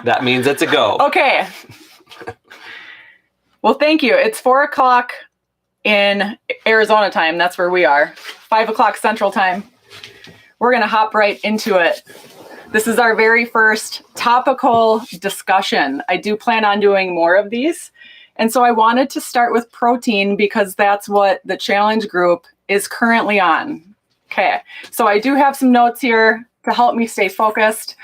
That means it's a go. Okay. Well, thank you. It's 4:00 in Arizona time. That's where we are. 5:00 Central time. We're going to hop right into it. This is our very first topical discussion. I do plan on doing more of these. And so I wanted to start with protein because that's what the challenge group is currently on. Okay, so I do have some notes here to help me stay focused,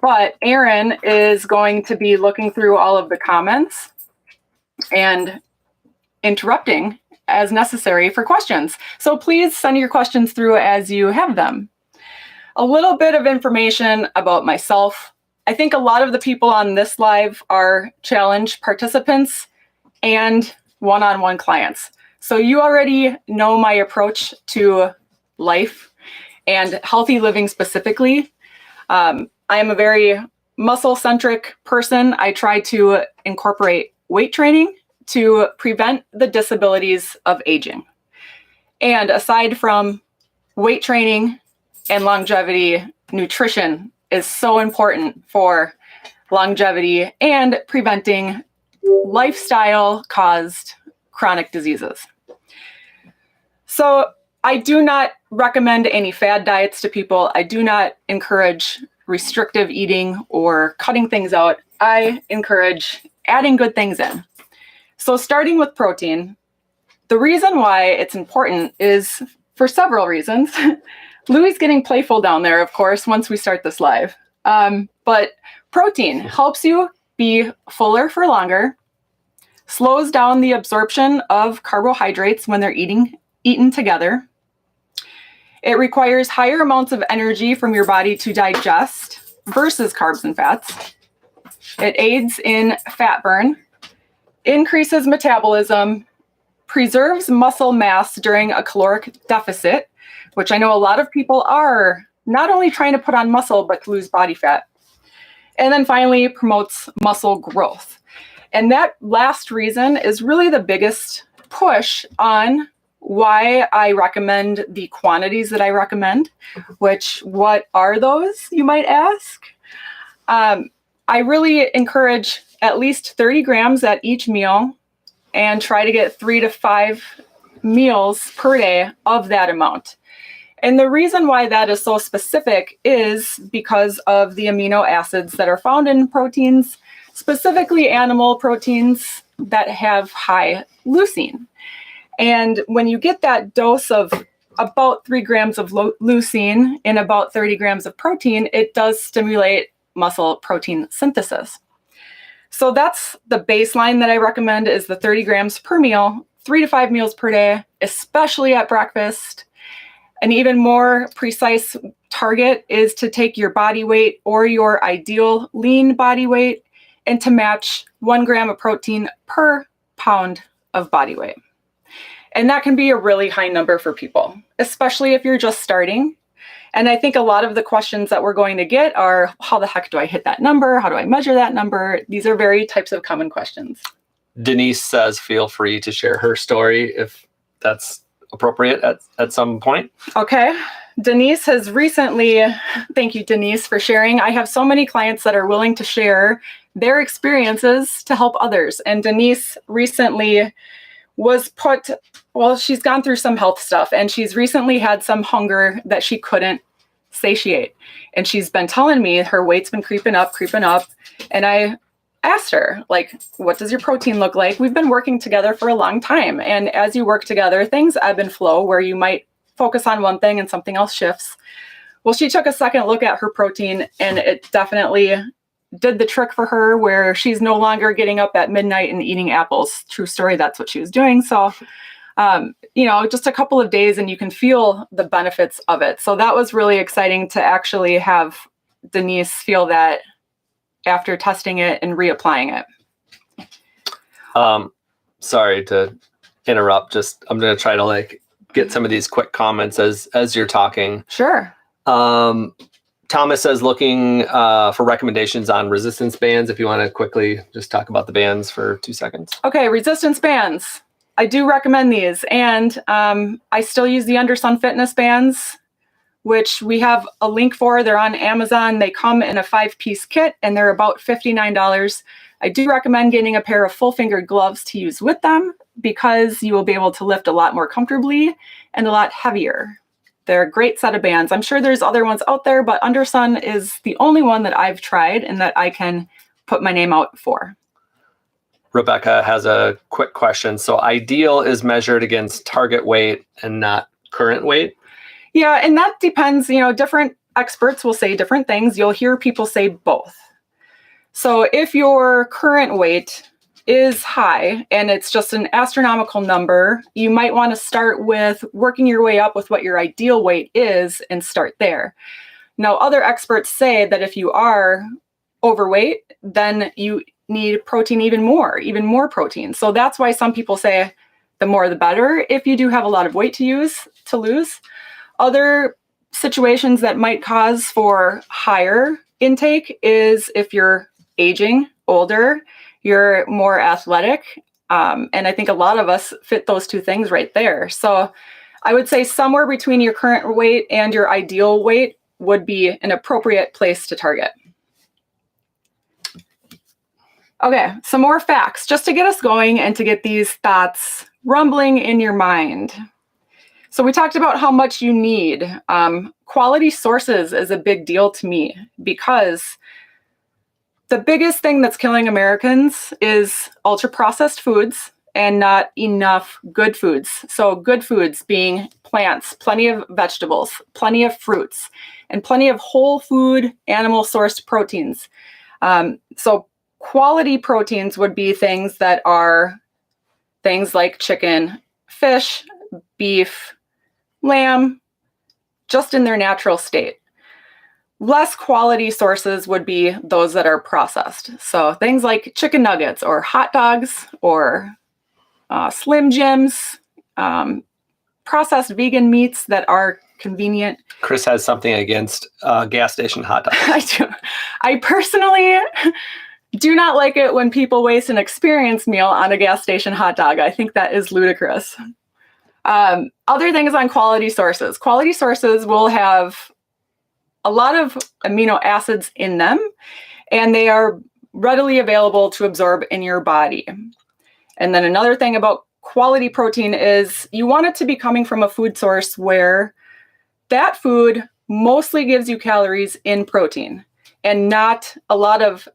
but Erin is going to be looking through all of the comments and interrupting as necessary for questions. So please send your questions through as you have them. A little bit of information about myself. I think a lot of the people on this live are challenge participants and one-on-one clients. So you already know my approach to life and healthy living specifically. I am a very muscle-centric person. I try to incorporate weight training to prevent the disabilities of aging. And aside from weight training and longevity, nutrition is so important for longevity and preventing lifestyle-caused chronic diseases. So I do not recommend any fad diets to people. I do not encourage restrictive eating or cutting things out. I encourage adding good things in. So starting with protein, the reason why it's important is for several reasons. Louie's getting playful down there, of course, once we start this live. But protein helps you be fuller for longer, slows down the absorption of carbohydrates when they're eaten together. It requires higher amounts of energy from your body to digest versus carbs and fats. It aids in fat burn, increases metabolism, preserves muscle mass during a caloric deficit, which I know a lot of people are not only trying to put on muscle, but to lose body fat. And then finally, promotes muscle growth. And that last reason is really the biggest push on why I recommend the quantities that I recommend, which what are those, you might ask? I really encourage at least 30 grams at each meal and try to get 3 to 5 meals per day of that amount. And the reason why that is so specific is because of the amino acids that are found in proteins, specifically animal proteins that have high leucine. And when you get that dose of about 3 grams of leucine in about 30 grams of protein, it does stimulate muscle protein synthesis. So that's the baseline that I recommend is the 30 grams per meal, 3 to 5 meals per day, especially at breakfast. An even more precise target is to take your body weight or your ideal lean body weight and to match 1 gram of protein per pound of body weight. And that can be a really high number for people, especially if you're just starting. And I think a lot of the questions that we're going to get are, how the heck do I hit that number? How do I measure that number? These are very types of common questions. Denise says, feel free to share her story if that's appropriate at some point. Okay. Denise has recently, thank you, Denise, for sharing. I have so many clients that are willing to share their experiences to help others. And Denise recently she's gone through some health stuff and she's recently had some hunger that she couldn't satiate. And she's been telling me her weight's been creeping up. And I asked her, like, what does your protein look like? We've been working together for a long time. And as you work together, things ebb and flow where you might focus on one thing and something else shifts. Well, she took a second look at her protein and it definitely did the trick for her where she's no longer getting up at midnight and eating apples. True story. That's what she was doing. So, just a couple of days and you can feel the benefits of it. So that was really exciting to actually have Denise feel that after testing it and reapplying it. Sorry to interrupt. I'm going to try to get some of these quick comments as you're talking. Sure. Thomas says looking for recommendations on resistance bands. If you want to quickly just talk about the bands for 2 seconds. Okay, resistance bands. I do recommend these. And I still use the Undersun Fitness bands which we have a link for. They're on Amazon. They come in a 5-piece kit and they're about $59. I do recommend getting a pair of full-fingered gloves to use with them because you will be able to lift a lot more comfortably and a lot heavier. They're a great set of bands. I'm sure there's other ones out there, but Undersun is the only one that I've tried and that I can put my name out for. Rebecca has a quick question. So ideal is measured against target weight and not current weight? Yeah, and that depends. Different experts will say different things. You'll hear people say both. So if your current weight is high and it's just an astronomical number, you might want to start with working your way up with what your ideal weight is and start there. Now, other experts say that if you are overweight, then you need protein even more protein. So that's why some people say the more the better if you do have a lot of weight to lose. Other situations that might cause for higher intake is if you're aging, older, you're more athletic. And I think a lot of us fit those two things right there. So I would say somewhere between your current weight and your ideal weight would be an appropriate place to target. Okay, some more facts just to get us going and to get these thoughts rumbling in your mind. So we talked about how much you need. Quality sources is a big deal to me because the biggest thing that's killing Americans is ultra-processed foods and not enough good foods. So good foods being plants, plenty of vegetables, plenty of fruits, and plenty of whole food, animal-sourced proteins. So quality proteins would be things that are things like chicken, fish, beef, lamb, just in their natural state. Less quality sources would be those that are processed. So things like chicken nuggets or hot dogs or Slim Jims, processed vegan meats that are convenient. Chris has something against gas station hot dogs. I do. I personally do not like it when people waste an experience meal on a gas station hot dog. I think that is ludicrous. Other things on quality sources. Quality sources will have a lot of amino acids in them, and they are readily available to absorb in your body. And then another thing about quality protein is you want it to be coming from a food source where that food mostly gives you calories in protein and not a lot of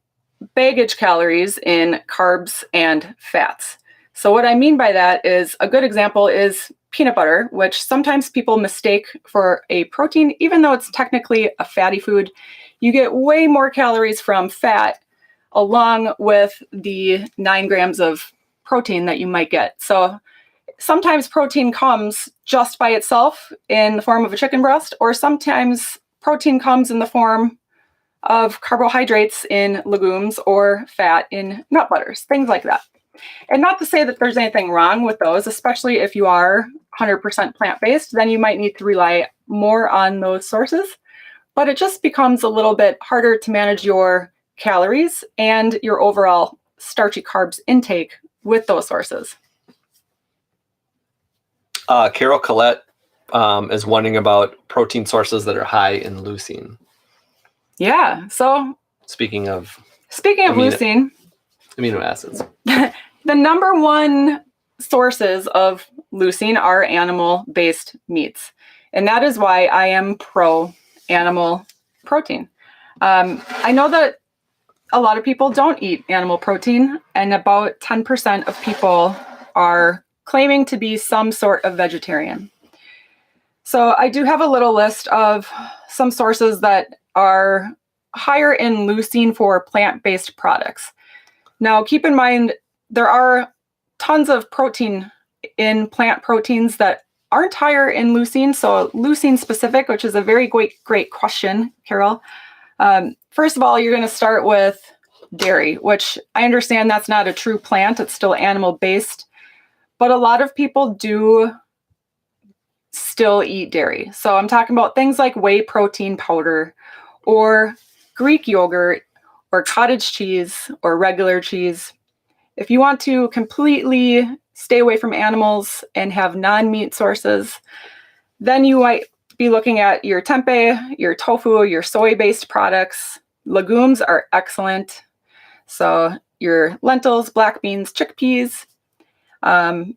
baggage calories in carbs and fats. So what I mean by that is a good example is peanut butter, which sometimes people mistake for a protein, even though it's technically a fatty food. You get way more calories from fat along with the 9 grams of protein that you might get. So sometimes protein comes just by itself in the form of a chicken breast, or sometimes protein comes in the form of carbohydrates in legumes or fat in nut butters, things like that. And not to say that there's anything wrong with those, especially if you are 100% plant-based, then you might need to rely more on those sources. But it just becomes a little bit harder to manage your calories and your overall starchy carbs intake with those sources. Carol Collette is wondering about protein sources that are high in leucine. Yeah, so Speaking of leucine, amino acids. The number one sources of leucine are animal-based meats. And that is why I am pro-animal protein. I know that a lot of people don't eat animal protein, and about 10% of people are claiming to be some sort of vegetarian. So I do have a little list of some sources that are higher in leucine for plant-based products. Now, keep in mind, there are tons of protein in plant proteins that aren't higher in leucine. So leucine specific, which is a very great question, Carol. First of all, you're going to start with dairy, which I understand that's not a true plant. It's still animal-based. But a lot of people do still eat dairy. So I'm talking about things like whey protein powder or Greek yogurt or cottage cheese or regular cheese. If you want to completely stay away from animals and have non-meat sources, then you might be looking at your tempeh, your tofu, your soy-based products. Legumes are excellent. So your lentils, black beans, chickpeas. And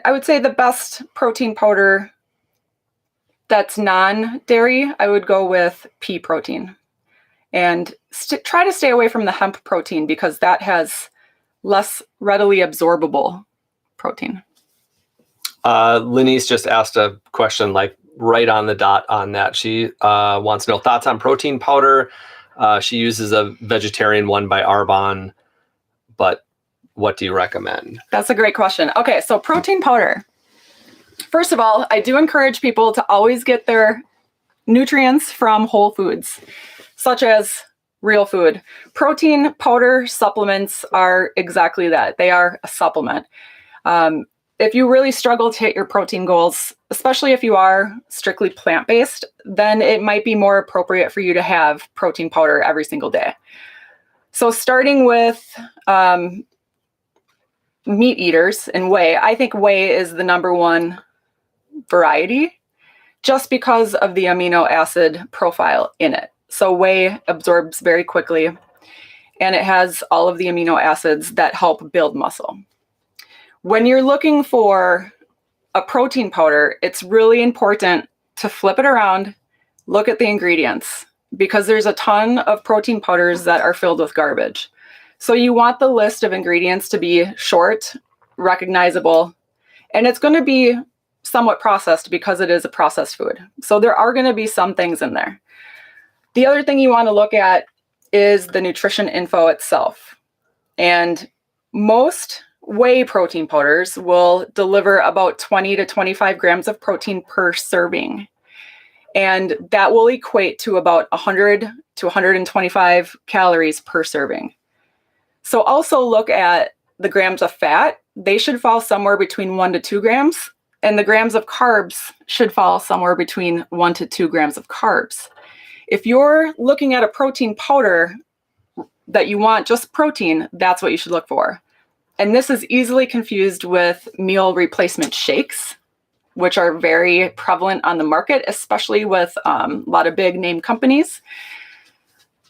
I would say the best protein powder that's non-dairy, I would go with pea protein. And try to stay away from the hemp protein because that has less readily absorbable protein. Lenise just asked a question like right on the dot on that. She wants to know thoughts on protein powder. She uses a vegetarian one by Arbonne, but what do you recommend? That's a great question. Okay, so protein powder. First of all, I do encourage people to always get their nutrients from whole foods, such as real food. Protein powder supplements are exactly that. They are a supplement. If you really struggle to hit your protein goals, especially if you are strictly plant-based, then it might be more appropriate for you to have protein powder every single day. So starting with meat eaters and whey, I think whey is the number one variety just because of the amino acid profile in it. So whey absorbs very quickly, and it has all of the amino acids that help build muscle. When you're looking for a protein powder, it's really important to flip it around, look at the ingredients, because there's a ton of protein powders that are filled with garbage. So you want the list of ingredients to be short, recognizable, and it's going to be somewhat processed because it is a processed food. So there are going to be some things in there. The other thing you want to look at is the nutrition info itself. And most whey protein powders will deliver about 20 to 25 grams of protein per serving. And that will equate to about 100 to 125 calories per serving. So also look at the grams of fat. They should fall somewhere between 1 to 2 grams. And the grams of carbs should fall somewhere between 1 to 2 grams of carbs. If you're looking at a protein powder that you want just protein, that's what you should look for. And this is easily confused with meal replacement shakes, which are very prevalent on the market, especially with a lot of big name companies.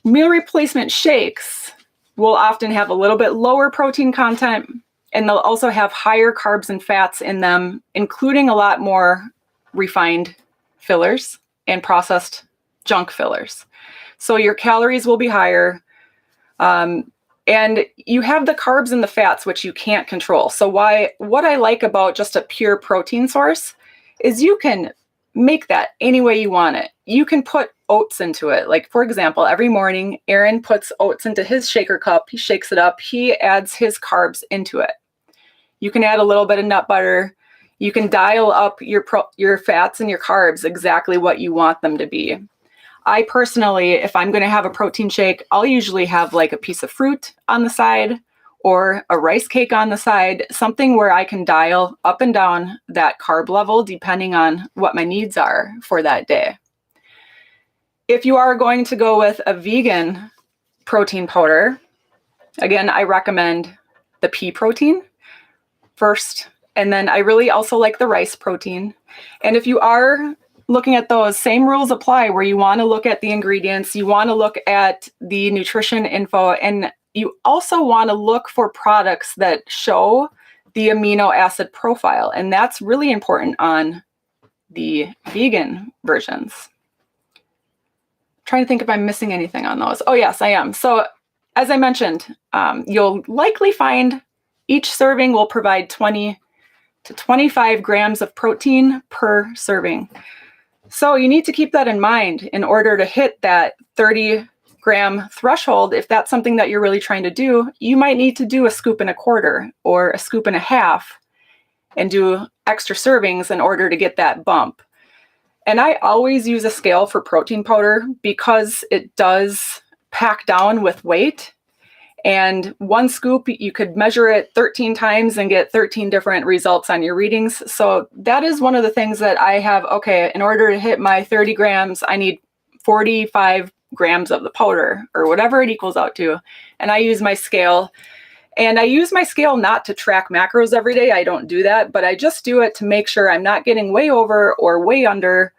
Meal replacement shakes will often have a little bit lower protein content, and they'll also have higher carbs and fats in them, including a lot more refined fillers and processed junk fillers. So your calories will be higher. And you have the carbs and the fats, which you can't control. So what I like about just a pure protein source is you can make that any way you want it. You can put oats into it. Like, for example, every morning, Aaron puts oats into his shaker cup. He shakes it up. He adds his carbs into it. You can add a little bit of nut butter. You can dial up your fats and your carbs exactly what you want them to be. I personally, if I'm going to have a protein shake, I'll usually have like a piece of fruit on the side or a rice cake on the side, something where I can dial up and down that carb level depending on what my needs are for that day. If you are going to go with a vegan protein powder, again, I recommend the pea protein first, and then I really also like the rice protein. And if you are looking at those, same rules apply where you want to look at the ingredients, you want to look at the nutrition info, and you also want to look for products that show the amino acid profile. And that's really important on the vegan versions. I'm trying to think if I'm missing anything on those. Oh, yes, I am. So as I mentioned, you'll likely find each serving will provide 20 to 25 grams of protein per serving. So you need to keep that in mind in order to hit that 30-gram threshold. If that's something that you're really trying to do, you might need to do a scoop and a quarter or a scoop and a half and do extra servings in order to get that bump. And I always use a scale for protein powder because it does pack down with weight. And one scoop, you could measure it 13 times and get 13 different results on your readings. So that is one of the things that I have, okay, in order to hit my 30 grams, I need 45 grams of the powder or whatever it equals out to. And I use my scale. And I use my scale not to track macros every day. I don't do that, but I just do it to make sure I'm not getting way over or way under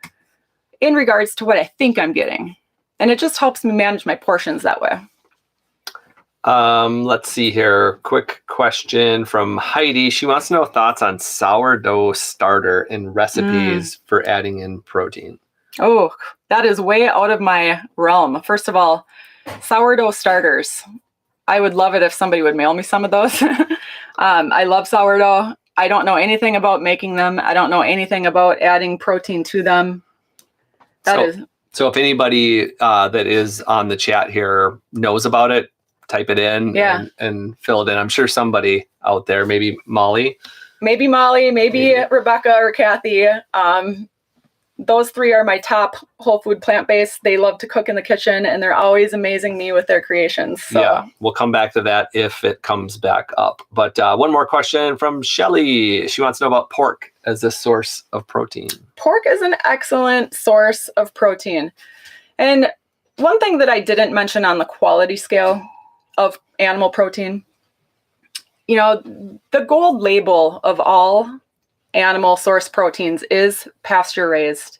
in regards to what I think I'm getting. And it just helps me manage my portions that way. Let's see here. Quick question from Heidi. She wants to know thoughts on sourdough starter and recipes for adding in protein. Oh, that is way out of my realm. First of all, sourdough starters. I would love it if somebody would mail me some of those. I love sourdough. I don't know anything about making them. I don't know anything about adding protein to them. So if anybody that is on the chat here knows about it, type it in and fill it in. I'm sure somebody out there, maybe Molly. Maybe Rebecca or Kathy. Those three are my top whole food plant-based. They love to cook in the kitchen, and they're always amazing me with their creations. So. Yeah, we'll come back to that if it comes back up. But one more question from Shelly. She wants to know about pork as a source of protein. Pork is an excellent source of protein. And one thing that I didn't mention on the quality scale of animal protein, the gold label of all animal source proteins is pasture raised.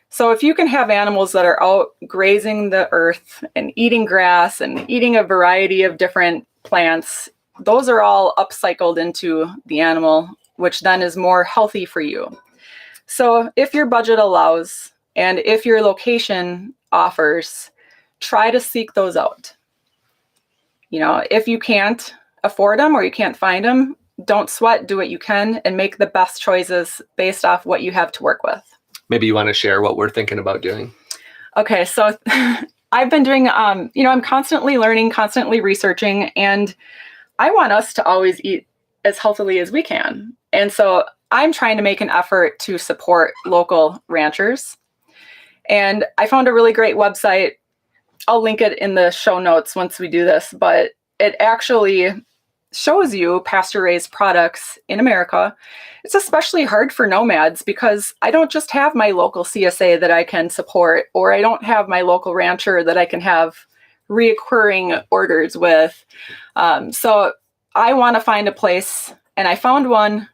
So if you can have animals that are out grazing the earth and eating grass and eating a variety of different plants, those are all upcycled into the animal, which then is more healthy for you. So if your budget allows and if your location offers, try to seek those out. If you can't afford them or you can't find them, don't sweat, do what you can, and make the best choices based off what you have to work with. Maybe you want to share what we're thinking about doing. Okay, so I've been doing, I'm constantly learning, constantly researching, and I want us to always eat as healthily as we can. And so I'm trying to make an effort to support local ranchers. And I found a really great website. I'll link it in the show notes once we do this, but it actually shows you pasture-raised products in America. It's especially hard for nomads because I don't just have my local CSA that I can support, or I don't have my local rancher that I can have reoccurring orders with. So I want to find a place, and I found one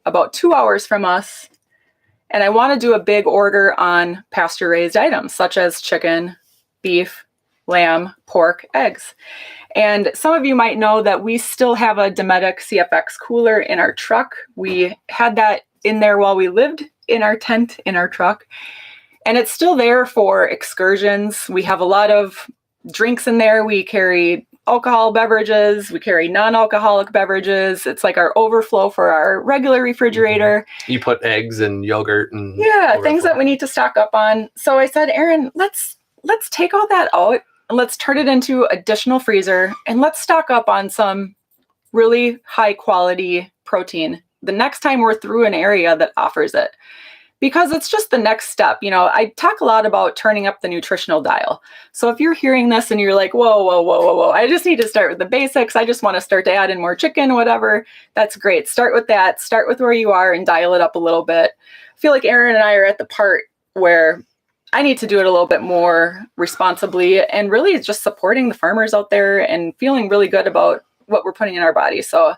about 2 hours from us, and I want to do a big order on pasture-raised items such as chicken, beef, lamb, pork, eggs. And some of you might know that we still have a Dometic CFX cooler in our truck. We had that in there while we lived in our tent in our truck. And it's still there for excursions. We have a lot of drinks in there. We carry alcohol beverages. We carry non-alcoholic beverages. It's like our overflow for our regular refrigerator. You put eggs and yogurt and things that we need to stock up on. So I said, Aaron, let's take all that out. Let's turn it into additional freezer and let's stock up on some really high quality protein the next time we're through an area that offers it, because it's just the next step. I talk a lot about turning up the nutritional dial. So if you're hearing this and you're like, whoa, I just need to start with the basics. I just want to start to add in more chicken, whatever. That's great. Start with that. Start with where you are and dial it up a little bit. I feel like Aaron and I are at the part where I need to do it a little bit more responsibly and really just supporting the farmers out there and feeling really good about what we're putting in our body. So,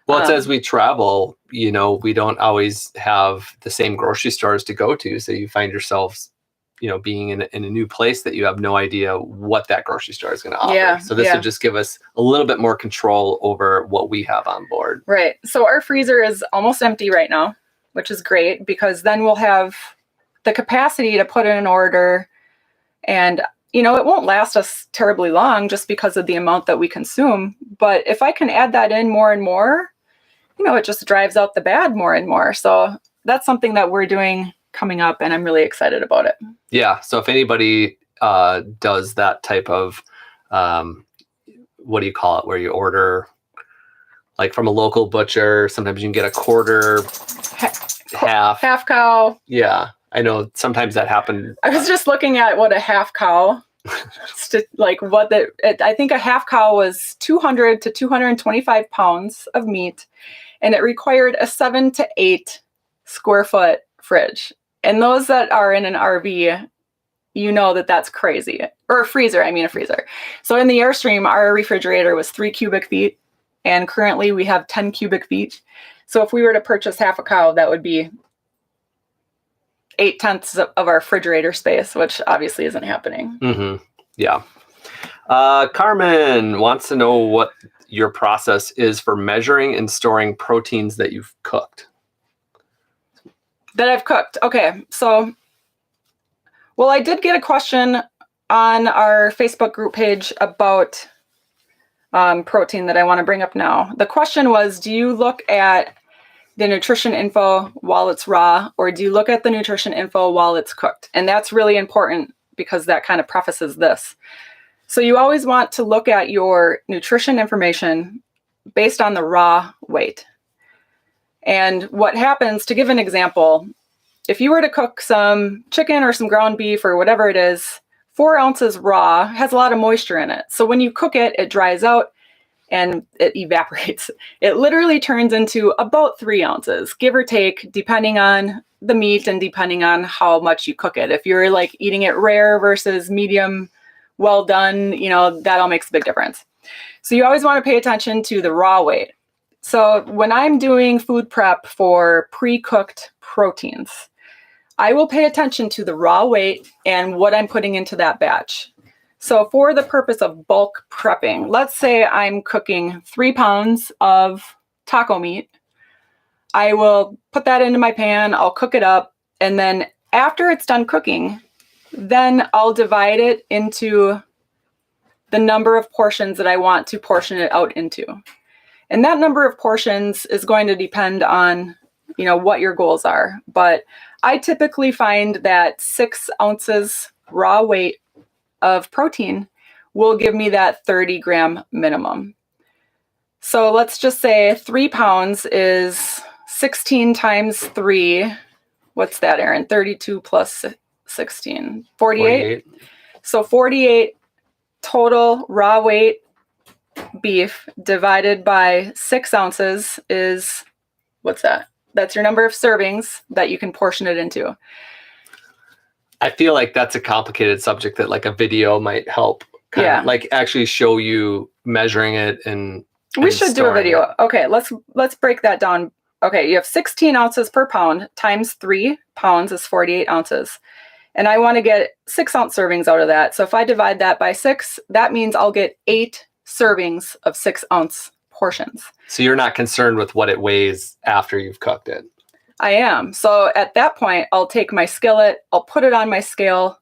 well, it's as we travel, we don't always have the same grocery stores to go to. So you find yourselves, being in a new place that you have no idea what that grocery store is going to offer. So this would just give us a little bit more control over what we have on board. Right. So our freezer is almost empty right now, which is great because then we'll have the capacity to put in an order, and it won't last us terribly long just because of the amount that we consume. But if I can add that in more and more, it just drives out the bad more and more. So that's something that we're doing coming up, and I'm really excited about it. Yeah. So if anybody does that type of, what do you call it, where you order like from a local butcher, sometimes you can get a quarter, half cow. Yeah. I know sometimes that happened. I was just looking at what a half cow, I think a half cow was 200 to 225 pounds of meat, and it required a 7 to 8 square foot fridge. And those that are in an RV, that's crazy. Or a freezer. So in the Airstream, our refrigerator was 3 cubic feet, and currently we have 10 cubic feet. So if we were to purchase half a cow, that would be 8/10 of our refrigerator space, which obviously isn't happening. Mm-hmm. Yeah. Carmen wants to know what your process is for measuring and storing proteins that you've cooked. That I've cooked. Okay. So, well, I did get a question on our Facebook group page about protein that I want to bring up now. The question was, do you look at the nutrition info while it's raw, or do you look at the nutrition info while it's cooked? And that's really important because that kind of prefaces this. So you always want to look at your nutrition information based on the raw weight. And what happens, to give an example, if you were to cook some chicken or some ground beef or whatever it is, 4 ounces raw has a lot of moisture in it. So when you cook it, it dries out and it evaporates. It literally turns into about 3 ounces, give or take, depending on the meat and depending on how much you cook it. If you're like eating it rare versus medium, well done, that all makes a big difference. So you always want to pay attention to the raw weight. So when I'm doing food prep for pre-cooked proteins, I will pay attention to the raw weight and what I'm putting into that batch. So for the purpose of bulk prepping, let's say I'm cooking 3 pounds of taco meat. I will put that into my pan, I'll cook it up, and then after it's done cooking, then I'll divide it into the number of portions that I want to portion it out into. And that number of portions is going to depend on, what your goals are. But I typically find that 6 ounces raw weight of protein will give me that 30-gram minimum. So let's just say 3 pounds is 16 times 3. What's that, Aaron? 32 plus 16. 48? So 48 total raw weight beef divided by 6 ounces is, what's that? That's your number of servings that you can portion it into. I feel like that's a complicated subject that like a video might help kind of like actually show you measuring it and we should do a video. It. Okay, let's break that down. Okay, you have 16 ounces per pound times 3 pounds is 48 ounces. And I want to get 6 ounce servings out of that. So if I divide that by 6, that means I'll get 8 servings of 6 ounce portions. So you're not concerned with what it weighs after you've cooked it? I am. So at that point, I'll take my skillet, I'll put it on my scale,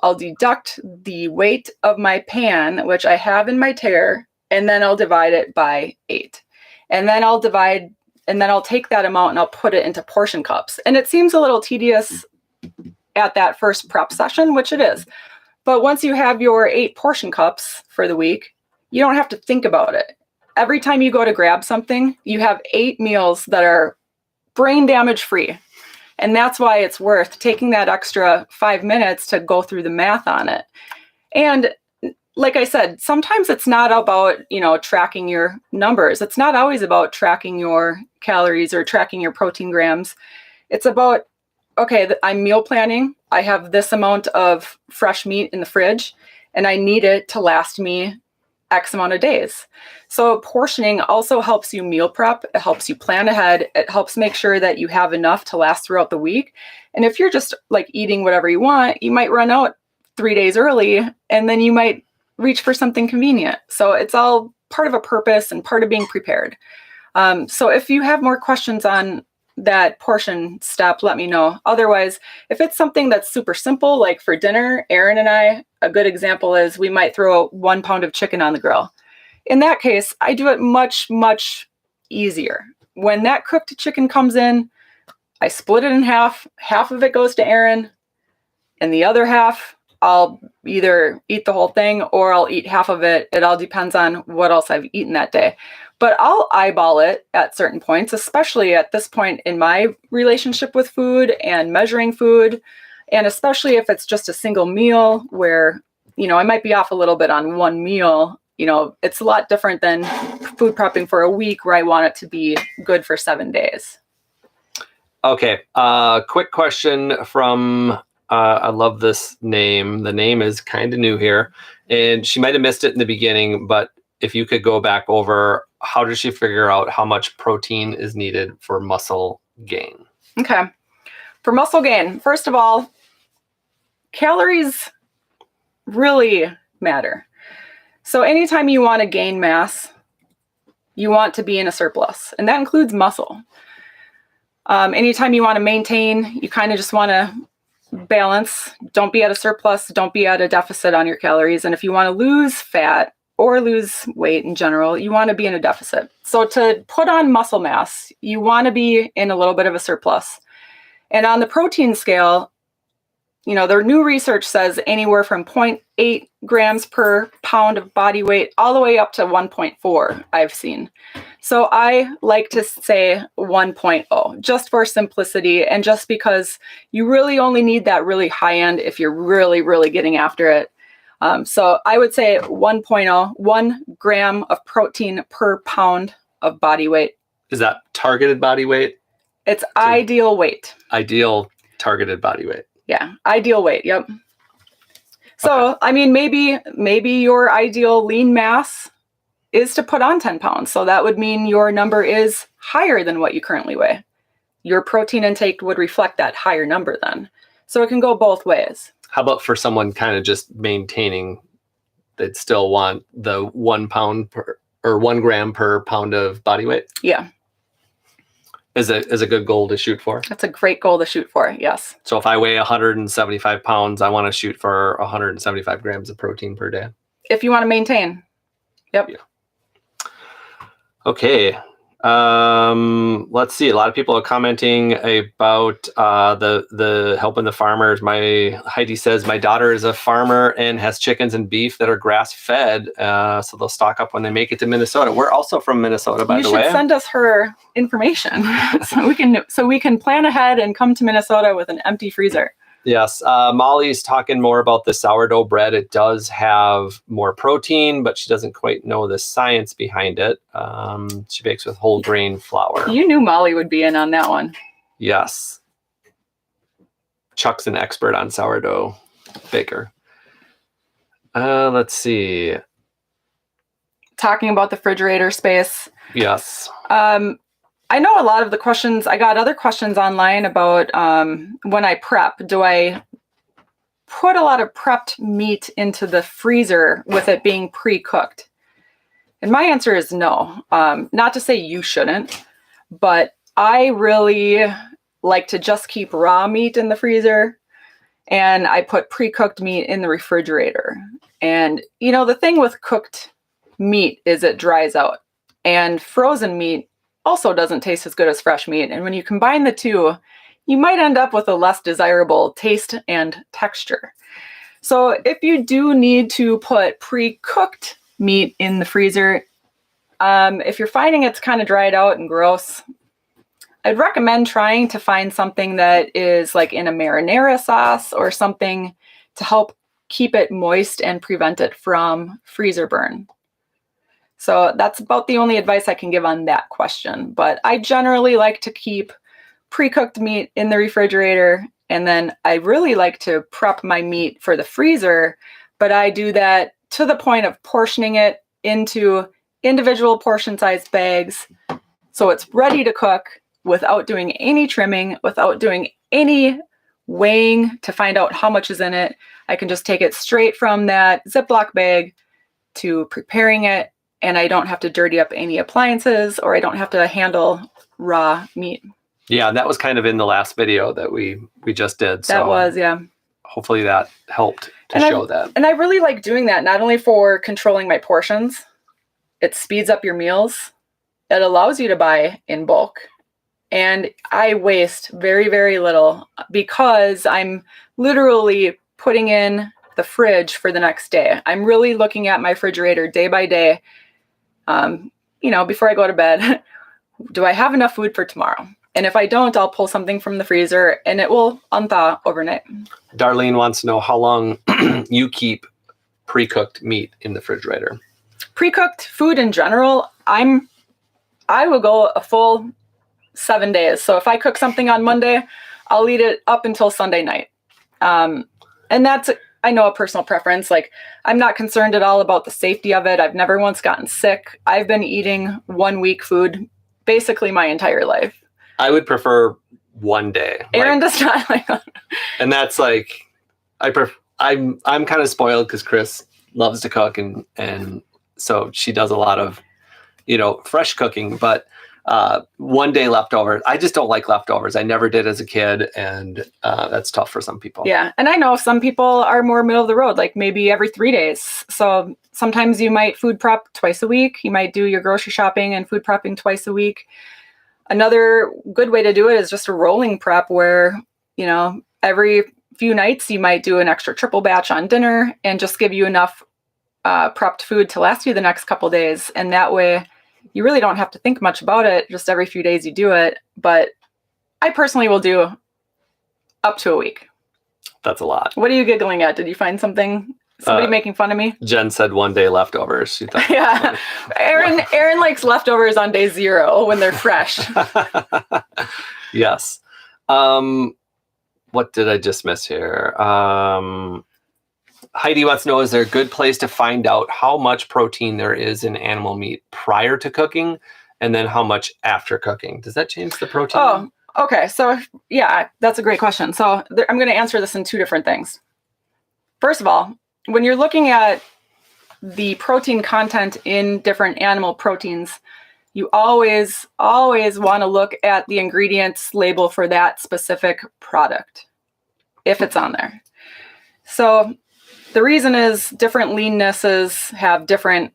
I'll deduct the weight of my pan, which I have in my tare, and then I'll divide it by 8. And then I'll take that amount and I'll put it into portion cups. And it seems a little tedious at that first prep session, which it is. But once you have your 8 portion cups for the week, you don't have to think about it. Every time you go to grab something, you have 8 meals that are brain damage free. And that's why it's worth taking that extra 5 minutes to go through the math on it. And like I said, sometimes it's not about, tracking your numbers. It's not always about tracking your calories or tracking your protein grams. It's about, okay, I'm meal planning. I have this amount of fresh meat in the fridge and I need it to last me X amount of days. So portioning also helps you meal prep. It helps you plan ahead. It helps make sure that you have enough to last throughout the week. And if you're just like eating whatever you want, you might run out 3 days early and then you might reach for something convenient. So it's all part of a purpose and part of being prepared. So if you have more questions on that portion step, let me know. Otherwise, if it's something that's super simple, like for dinner, Aaron and I, a good example is we might throw 1 pound of chicken on the grill. In that case, I do it much, much easier. When that cooked chicken comes in, I split it in half. Half of it goes to Aaron, and the other half, I'll either eat the whole thing or I'll eat half of it. It all depends on what else I've eaten that day. But I'll eyeball it at certain points, especially at this point in my relationship with food and measuring food. And especially if it's just a single meal where, I might be off a little bit on one meal. It's a lot different than food prepping for a week where I want it to be good for 7 days. Okay. Quick question from, I love this name. The name is kind of new here and she might've missed it in the beginning, but if you could go back over, how does she figure out how much protein is needed for muscle gain? Okay. For muscle gain, first of all, calories really matter. So anytime you want to gain mass, you want to be in a surplus, and that includes muscle. Anytime you want to maintain, you kind of just want to balance. Don't be at a surplus, don't be at a deficit on your calories. And if you want to lose fat or lose weight in general, you want to be in a deficit. So to put on muscle mass, you want to be in a little bit of a surplus. And on the protein scale, their new research says anywhere from 0.8 grams per pound of body weight all the way up to 1.4 I've seen. So I like to say 1.0 just for simplicity and just because you really only need that really high end if you're really, really getting after it. So I would say 1.0, 1 gram of protein per pound of body weight. Is that targeted body weight? It's ideal weight. Ideal targeted body weight. Yeah, ideal weight. Yep. So, okay. Maybe your ideal lean mass is to put on 10 pounds. So that would mean your number is higher than what you currently weigh. Your protein intake would reflect that higher number then. So it can go both ways. How about for someone kind of just maintaining, they'd still want the 1 pound or 1 gram per pound of body weight? Yeah. Is a good goal to shoot for? That's a great goal to shoot for, yes. So if I weigh 175 pounds, I want to shoot for 175 grams of protein per day. If you want to maintain. Yep. Yeah. Okay. Let's see. A lot of people are commenting about the helping the farmers. Heidi says my daughter is a farmer and has chickens and beef that are grass fed, so they'll stock up when they make it to Minnesota. We're also from Minnesota, by the way. You should send us her information so we can plan ahead and come to Minnesota with an empty freezer. Yes. Molly's talking more about the sourdough bread. It does have more protein, but she doesn't quite know the science behind it. She bakes with whole grain flour. You knew Molly would be in on that one. Yes. Chuck's an expert on sourdough baker. Let's see. Talking about the refrigerator space. Yes. I know a lot of the questions, I got other questions online about when I prep, do I put a lot of prepped meat into the freezer with it being pre-cooked? And my answer is no. Not to say you shouldn't, but I really like to just keep raw meat in the freezer, and I put pre-cooked meat in the refrigerator. And, the thing with cooked meat is it dries out, and frozen meat also doesn't taste as good as fresh meat. And when you combine the two, you might end up with a less desirable taste and texture. So if you do need to put pre-cooked meat in the freezer, if you're finding it's kind of dried out and gross, I'd recommend trying to find something that is like in a marinara sauce or something to help keep it moist and prevent it from freezer burn. So that's about the only advice I can give on that question. But I generally like to keep pre-cooked meat in the refrigerator, and then I really like to prep my meat for the freezer, but I do that to the point of portioning it into individual portion-sized bags so it's ready to cook without doing any trimming, without doing any weighing to find out how much is in it. I can just take it straight from that Ziploc bag to preparing it, and I don't have to dirty up any appliances, or I don't have to handle raw meat. Yeah, that was kind of in the last video that we just did. So that was, yeah. Hopefully that helped to show that. And I really like doing that, not only for controlling my portions, it speeds up your meals. It allows you to buy in bulk. And I waste very, very little because I'm literally putting in the fridge for the next day. I'm really looking at my refrigerator day by day. Before I go to bed, do I have enough food for tomorrow? And if I don't, I'll pull something from the freezer and it will unthaw overnight. Darlene wants to know how long you keep pre-cooked meat in the refrigerator. Pre-cooked food in general, I will go a full 7 days. So if I cook something on Monday, I'll eat it up until Sunday night. And that's, I know, a personal preference. Like, I'm not concerned at all about the safety of it. I've never once gotten sick. I've been eating 1 week food basically my entire life. I would prefer one day. Aaron does not like that. And that's like, I'm kind of spoiled because Chris loves to cook, and so she does a lot of, fresh cooking, but one day leftovers. I just don't like leftovers. I never did as a kid, and that's tough for some people. Yeah, and I know some people are more middle of the road, like maybe every 3 days. So sometimes you might food prep twice a week. You might do your grocery shopping and food prepping twice a week. Another good way to do it is just a rolling prep where, every few nights you might do an extra triple batch on dinner and just give you enough prepped food to last you the next couple days. And that way you really don't have to think much about it. Just every few days you do it. But I personally will do up to a week. That's a lot. What are you giggling at? Did you find something? Somebody making fun of me? Jen said one day leftovers. She thought yeah. Aaron likes leftovers on day 0 when they're fresh. Yes. What did I just miss here? Heidi wants to know, is there a good place to find out how much protein there is in animal meat prior to cooking and then how much after cooking? Does that change the protein? Oh, okay. So yeah, that's a great question. So I'm going to answer this in 2 different things. First of all, when you're looking at the protein content in different animal proteins, you always want to look at the ingredients label for that specific product, if it's on there. So the reason is different leannesses have different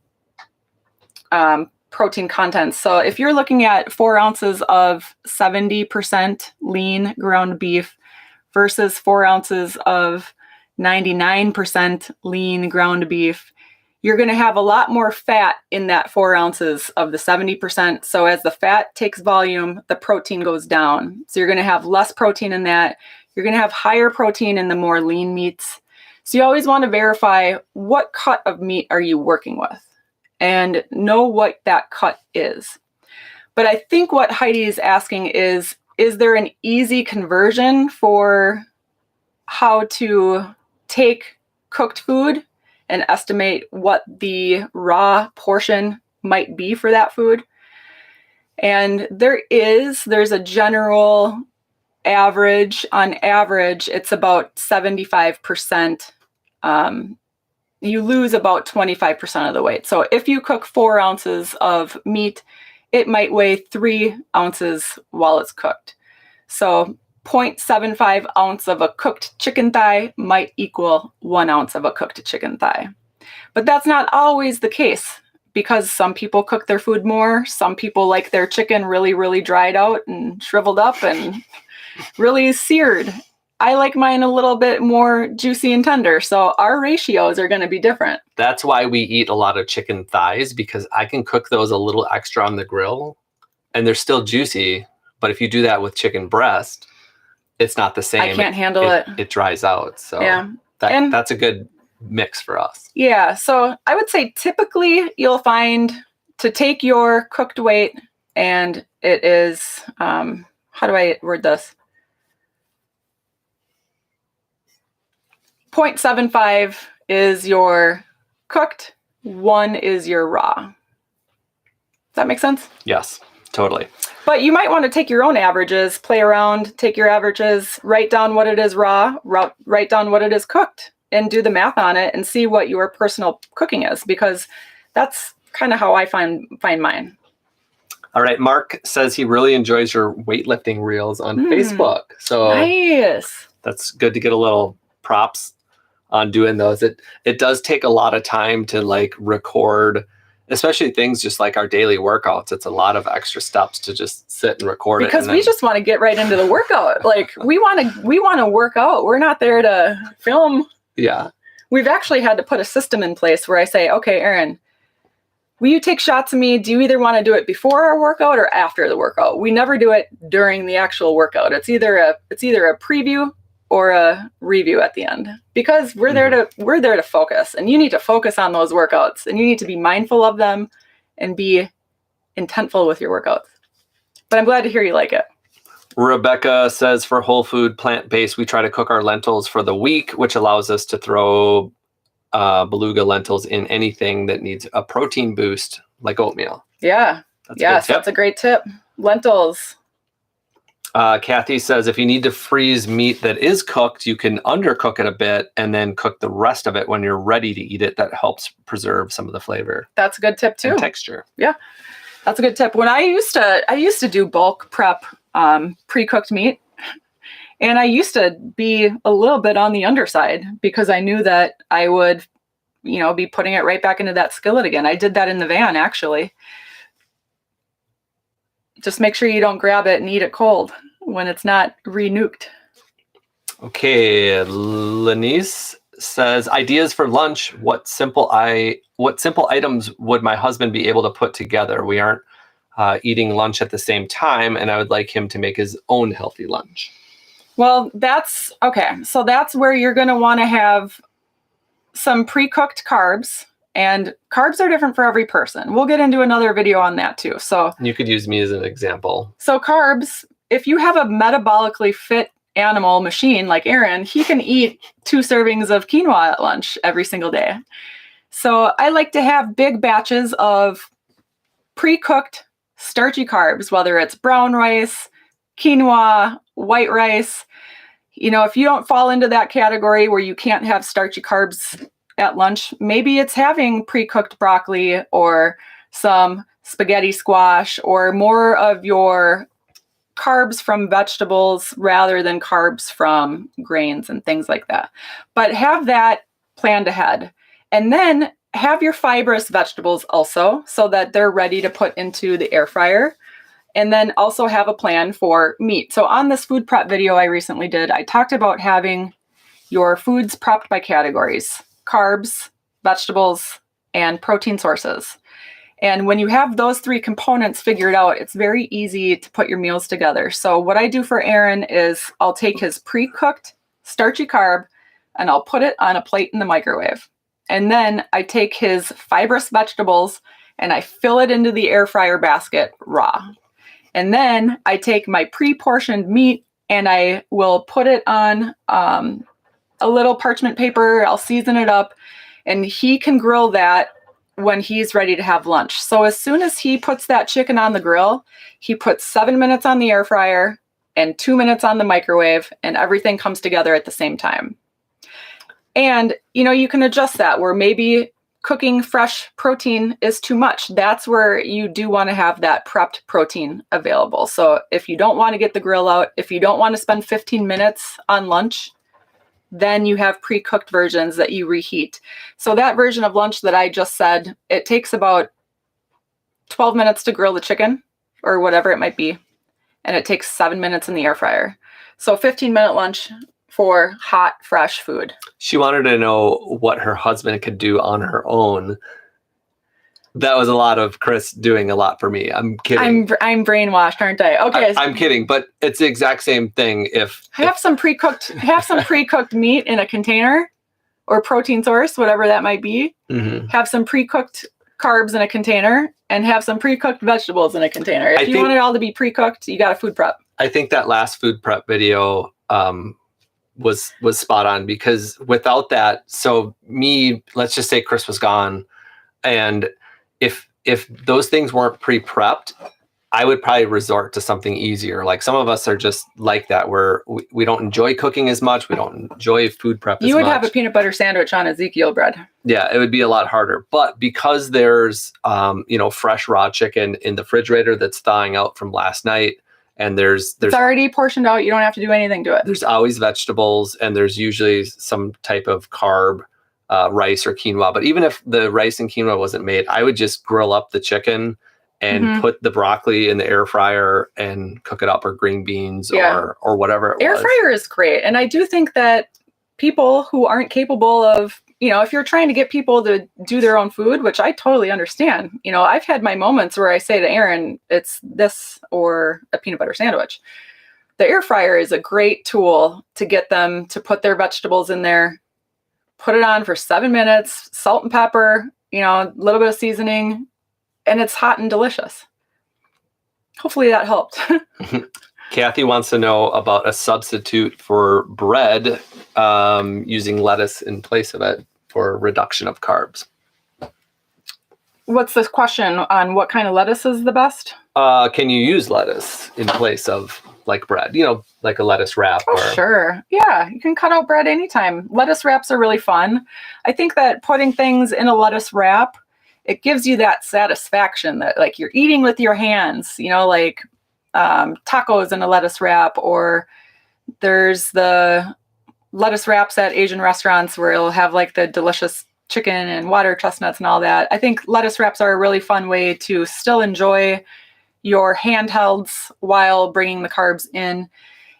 protein contents. So if you're looking at 4 ounces of 70% lean ground beef versus 4 ounces of 99% lean ground beef, you're going to have a lot more fat in that 4 ounces of the 70%. So as the fat takes volume, the protein goes down. So you're going to have less protein in that. You're going to have higher protein in the more lean meats. So you always want to verify what cut of meat are you working with and know what that cut is. But I think what Heidi is asking is there an easy conversion for how to take cooked food and estimate what the raw portion might be for that food? And there's a general average. On average, it's about 75%. You lose about 25% of the weight. So if you cook 4 ounces of meat, it might weigh 3 ounces while it's cooked. So 0.75 ounce of a cooked chicken thigh might equal 1 ounce of a cooked chicken thigh. But that's not always the case, because some people cook their food more. Some people like their chicken really, really dried out and shriveled up and really seared. I like mine a little bit more juicy and tender. So our ratios are going to be different. That's why we eat a lot of chicken thighs, because I can cook those a little extra on the grill and they're still juicy. But if you do that with chicken breast, it's not the same. I can't handle it. It dries out. So yeah. That's a good mix for us. Yeah. So I would say typically you'll find to take your cooked weight, and it is, how do I word this? 0.75 is your cooked, 1 is your raw. Does that make sense? Yes, totally. But you might want to take your own averages, play around, take your averages, write down what it is raw, write down what it is cooked, and do the math on it and see what your personal cooking is, because that's kind of how I find mine. All right. Mark says he really enjoys your weightlifting reels on Facebook. So nice. That's good to get a little props on doing those. It does take a lot of time to like record, especially things just like our daily workouts. It's a lot of extra steps to just sit and record it. Because we just want to get right into the workout. Like we want to work out. We're not there to film. Yeah. We've actually had to put a system in place where I say, okay, Aaron, will you take shots of me? Do you either want to do it before our workout or after the workout? We never do it during the actual workout. It's either a preview or a review at the end, because we're there to focus, and you need to focus on those workouts, and you need to be mindful of them and be intentful with your workouts. But I'm glad to hear you like it. Rebecca says for whole food plant-based, we try to cook our lentils for the week, which allows us to throw beluga lentils in anything that needs a protein boost, like oatmeal. Yeah. That's a great tip. Lentils. Kathy says if you need to freeze meat that is cooked, you can undercook it a bit and then cook the rest of it when you're ready to eat it. That helps preserve some of the flavor. That's a good tip too. And texture. Yeah, that's a good tip. When I used to do bulk prep pre-cooked meat, and I used to be a little bit on the underside because I knew that I would, be putting it right back into that skillet again. I did that in the van, actually. Just make sure you don't grab it and eat it cold when it's not re-nuked. Okay, Lenice says, ideas for lunch. What simple items would my husband be able to put together? We aren't eating lunch at the same time, and I would like him to make his own healthy lunch. Well, that's okay. So that's where you're going to want to have some pre-cooked carbs. And carbs are different for every person. We'll get into another video on that too. So you could use me as an example. So carbs, if you have a metabolically fit animal machine like Aaron, he can eat 2 servings of quinoa at lunch every single day. So I like to have big batches of pre-cooked starchy carbs, whether it's brown rice, quinoa, white rice. If you don't fall into that category where you can't have starchy carbs at lunch, maybe it's having pre-cooked broccoli or some spaghetti squash or more of your carbs from vegetables rather than carbs from grains and things like that. But have that planned ahead. And then have your fibrous vegetables also so that they're ready to put into the air fryer. And then also have a plan for meat. So on this food prep video I recently did, I talked about having your foods prepped by categories: carbs, vegetables, and protein sources. And when you have those 3 components figured out, it's very easy to put your meals together. So what I do for Aaron is I'll take his pre-cooked starchy carb and I'll put it on a plate in the microwave. And then I take his fibrous vegetables and I fill it into the air fryer basket raw. And then I take my pre-portioned meat and I will put it on a little parchment paper. I'll season it up and he can grill that when he's ready to have lunch. So as soon as he puts that chicken on the grill, he puts 7 minutes on the air fryer and 2 minutes on the microwave, and everything comes together at the same time. And, you can adjust that where maybe cooking fresh protein is too much. That's where you do want to have that prepped protein available. So if you don't want to get the grill out, if you don't want to spend 15 minutes on lunch, then you have pre-cooked versions that you reheat. So that version of lunch that I just said, it takes about 12 minutes to grill the chicken or whatever it might be. And it takes 7 minutes in the air fryer. So 15-minute lunch for hot, fresh food. She wanted to know what her husband could do on her own. That was a lot of Chris doing a lot for me. I'm kidding. I'm brainwashed, aren't I? Okay. I'm kidding, but it's the exact same thing. Have some pre-cooked meat in a container or protein source, whatever that might be. Mm-hmm. Have some pre-cooked carbs in a container and have some pre-cooked vegetables in a container. If you want it all to be pre-cooked, you got to food prep. I think that last food prep video was spot on, because without that, let's just say Chris was gone, and if those things weren't pre-prepped, I would probably resort to something easier. Like some of us are just like that, where we don't enjoy cooking as much. We don't enjoy food prep as much. You would have a peanut butter sandwich on Ezekiel bread. Yeah, it would be a lot harder. But because there's, fresh raw chicken in the refrigerator that's thawing out from last night, and there's it's already portioned out. You don't have to do anything to it. There's always vegetables, and there's usually some type of carb, rice or quinoa. But even if the rice and quinoa wasn't made, I would just grill up the chicken and put the broccoli in the air fryer and cook it up, or green beans or whatever it was. Air fryer is great. And I do think that people who aren't capable of, if you're trying to get people to do their own food, which I totally understand, I've had my moments where I say to Aaron, it's this or a peanut butter sandwich. The air fryer is a great tool to get them to put their vegetables in there, put it on for 7 minutes, salt and pepper, a little bit of seasoning, and it's hot and delicious. Hopefully that helped. Kathy wants to know about a substitute for bread, using lettuce in place of it for reduction of carbs. What's this question on what kind of lettuce is the best? Can you use lettuce in place of like bread, like a lettuce wrap. Oh, sure. Yeah, you can cut out bread anytime. Lettuce wraps are really fun. I think that putting things in a lettuce wrap, it gives you that satisfaction that like you're eating with your hands, like tacos in a lettuce wrap, or there's the lettuce wraps at Asian restaurants where it'll have like the delicious chicken and water chestnuts and all that. I think lettuce wraps are a really fun way to still enjoy your handhelds while bringing the carbs in.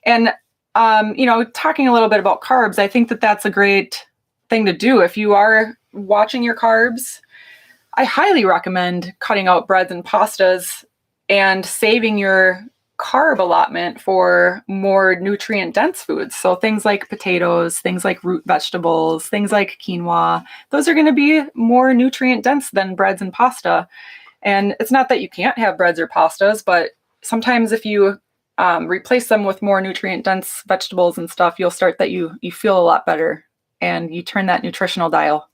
And, talking a little bit about carbs, I think that that's a great thing to do. If you are watching your carbs, I highly recommend cutting out breads and pastas and saving your carb allotment for more nutrient dense foods. So things like potatoes, things like root vegetables, things like quinoa, those are going to be more nutrient dense than breads and pasta. And it's not that you can't have breads or pastas, but sometimes if you replace them with more nutrient dense vegetables and stuff, you'll start that you feel a lot better and you turn that nutritional dial.